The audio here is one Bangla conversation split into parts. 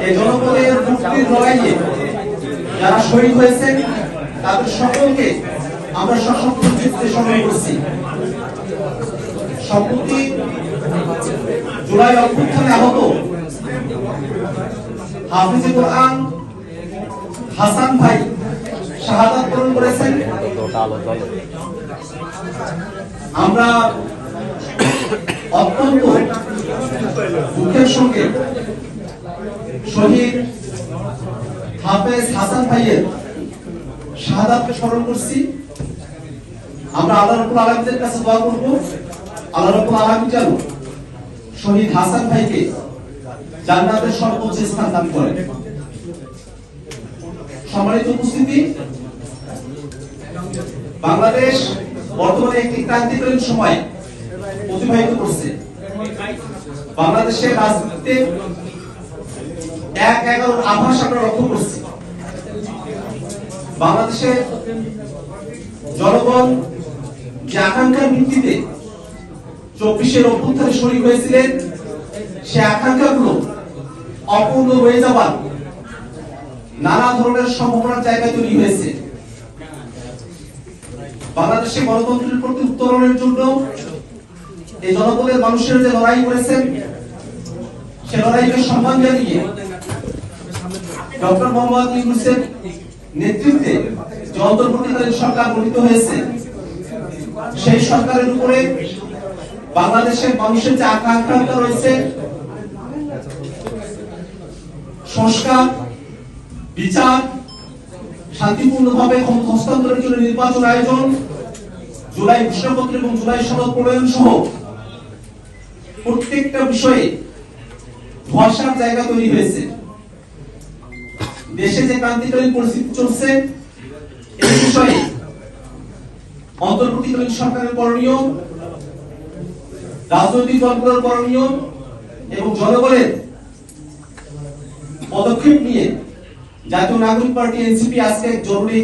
এই জনপদের মুক্তির লড়াইয়ে যারা শহীদ হয়েছেন তাদের সকলকে আমরা সশস্ত্র চিত্তে স্মরণ করছি। সম্প্রতি জুলাই অভ্যুত্থানে আহত হাফিজে কোরআন হাসান ভাই শাহাদাত বরণ করেছেন। আমরা অত্যন্ত দুঃখের সঙ্গে শহীদ হাফেজ হাসান ভাইয়ের শাহাদাতকে স্মরণ করছি। আমরা আল্লাহ রাব্বুল আলামিনের কাছে দোয়া করব, আল্লাহ রাব্বুল আলামিন যেন শহীদ হাসান ভাইকে জান্নাতের সর্বোচ্চ স্থান দান করেন। সম্মানিত উপস্থিতি, বাংলাদেশ বর্তমানে একটি ক্রান্তিকালীন সময় অতিবাহিত করছে। বাংলাদেশের রাজনীতিতে ১/১১ আভাস আমরা লক্ষ্য করছি। বাংলাদেশের জনগণ যে আকাঙ্ক্ষার ভিত্তিতে ২৪-এর অভ্যুত্থানে শরীক হয়েছিলেন, সে আকাঙ্ক্ষাগুলো অপূর্ণ রয়ে যাবার নানা ধরনের সম্ভাবনার জায়গা তৈরি হয়েছে। বাংলাদেশে গণতন্ত্রের প্রতি উত্তরণের জন্য এই জনপদের মানুষের যে লড়াই করেছেন, সে লড়াইকে সম্মান জানিয়ে ডক্টর মোহাম্মদ ইউনূসের নেতৃত্বে যে অন্তর্বর্তীকালীন সরকার গঠিত হয়েছে, সেই সরকারের উপরে বাংলাদেশের মানুষের যে আকাঙ্ক্ষা রয়েছে, সংস্কার, বিচার, শান্তিপূর্ণভাবে ক্ষমতা হস্তান্তরের জন্য নির্বাচন আয়োজন, জুলাই ঘোষণাপত্র এবং জুলাই সনদ প্রণয়ন সহ প্রত্যেকটা বিষয়ে ভরসার জায়গা তৈরি হয়েছে। দেশে যে ক্রান্তিকালীন পরিস্থিতি চলছে, এই বিষয়ে অন্তর্বর্তীকালীন সরকারের করণীয়, রাজনৈতিক দলগুলোর করণীয় এবং জনগণের পদক্ষেপ নিয়ে জাতীয় নাগরিক পার্টি এনসিপি আজকে জরুরি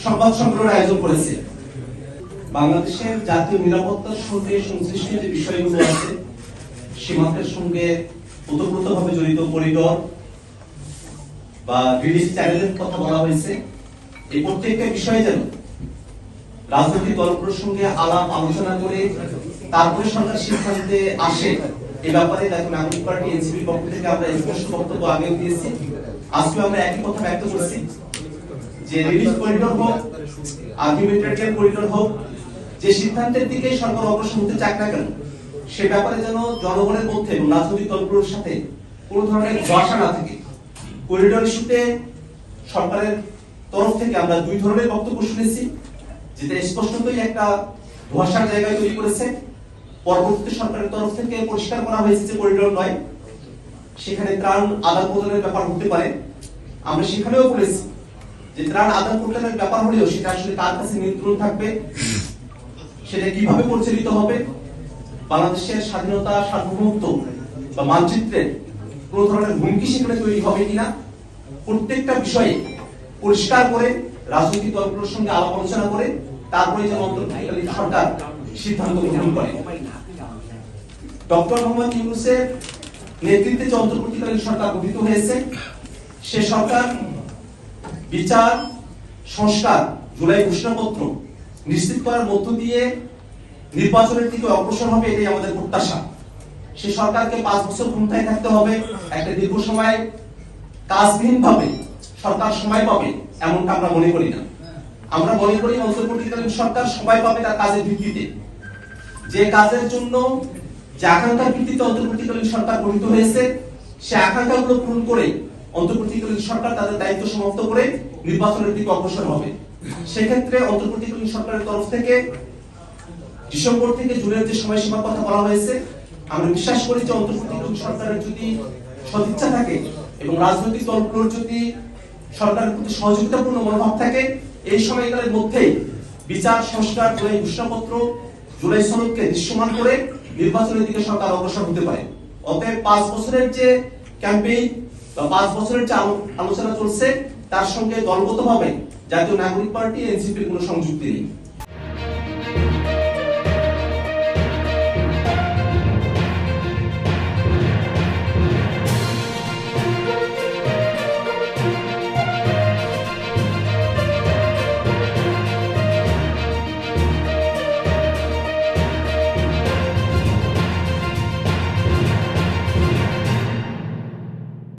সংবাদ সম্মেলনের আয়োজন করেছে। বাংলাদেশের জাতীয় নিরাপত্তার সঙ্গে সংশ্লিষ্ট যে বিষয়গুলো আছে, সীমান্তের সঙ্গে ওতপ্রোতভাবে জড়িত করিডোর বা রিলিজ চ্যানেলের কথা বলা হয়েছে, এই প্রত্যেকটা বিষয়ে যেন রাজনৈতিক দলগুলোর সঙ্গে আলাপ আলোচনা করে তারপরে সরকার সিদ্ধান্তে আসে, এই ব্যাপারে জাতীয় নাগরিক পার্টি এনসিপির পক্ষ থেকে আমরা স্পষ্ট বক্তব্য আগেও দিয়েছি। আজকে আমরা একই কথা ব্যক্ত করছি যে রিলিজ করিডোর হোক, আর্গুমেন্টেরিয়ান করিডোর হোক, যে সিদ্ধান্তের দিকে সরকার অগ্রসর হতে চাক না কেন, সে ব্যাপারে যেন জনগণের মধ্যে এবং রাজনৈতিক দলগুলোর সাথে কোনো ধরনের ধোঁয়াশা না থাকে। করিডোর ইস্যুতে সরকারের তরফ থেকে আমরা দুই ধরনের বক্তব্য শুনেছি, যেটা স্পষ্টতই একটা ধোঁয়াশার জায়গায় তৈরি করেছে। পরবর্তী সরকারের তরফ থেকে পরিষ্কার করা হয়েছে যে করিডোর নয়, সেখানে ত্রাণ আদান প্রদানের ব্যাপার হতে পারে। আমরা সেখানেও বলেছি যে ত্রাণ আদান প্রদানের ব্যাপার হলেও সেটা আসলে কার কাছে নিয়ন্ত্রণ থাকবে, সেটা কিভাবে পরিচালিত হবে, বাংলাদেশের স্বাধীনতা, সার্বভৌমত্ব বা মানচিত্রের কোন ধরনের হুমকি সেখানে তৈরি হবে কিনা, প্রত্যেকটা বিষয়ে পরিষ্কার করে রাজনৈতিক দলগুলোর সঙ্গে আলাপ আলোচনা করে তারপরে যেন অন্তর্বর্তীকালীন সরকার সিদ্ধান্ত গ্রহণ করে। ডক্টর মোহাম্মদ ইউনূসের নেতৃত্বে যে অন্তর্বর্তীকালীন সরকার গঠিত হয়েছে, সে সরকার বিচার, সংস্কার, জুলাই ঘোষণাপত্র নিশ্চিত করার মধ্য দিয়ে নির্বাচনের দিকে অগ্রসর হবে, এটাই আমাদের প্রত্যাশা। সে সরকারকে 5 বছর ক্ষমতায় থাকতে হবে, একটা দীর্ঘ সময় কাজবিহীন ভাবে সরকার সময় পাবে এমনটা আমরা মনে করি না। আমরা মনে করি অন্তর্বর্তীকালীন সরকার সময় পাবে তার কাজের ভিত্তিতে, যে কাজের জন্য যে আকাঙ্ক্ষার ভিত্তিতে অন্তর্বর্তীকালীন সরকার গঠিত হয়েছে, সে আকাঙ্ক্ষাগুলো পূরণ করে অন্তর্বর্তীকালীন সরকার তাদের দায়িত্ব সমাপ্ত করে নির্বাচনের দিকে অগ্রসর হবে। সেক্ষেত্রে অন্তর্বর্তীকালীন সরকারের তরফ থেকে ডিসেম্বর থেকে জুনের যে সময়সীমার কথা বলা হয়েছে, আমরা বিশ্বাস করি যে অন্তর্বর্তীকালীন সরকারের যদি সদিচ্ছা থাকে এবং রাজনৈতিক দলগুলোর যদি সরকারের প্রতি সহযোগিতাপূর্ণ মনোভাব থাকে, এই সময়কালের মধ্যেই বিচার, সংস্কার, জুলাই ঘোষণাপত্র, জুলাই সনদকে দৃশ্যমান করে নির্বাচনের দিকে সরকার অগ্রসর হতে পারে। অতএব 5 বছরের যে ক্যাম্পেইন বা 5 বছরের যে আলোচনা চলছে, তার সঙ্গে দলগতভাবে জাতীয় নাগরিক পার্টি এনসিপির কোনো সংযুক্তি নেই।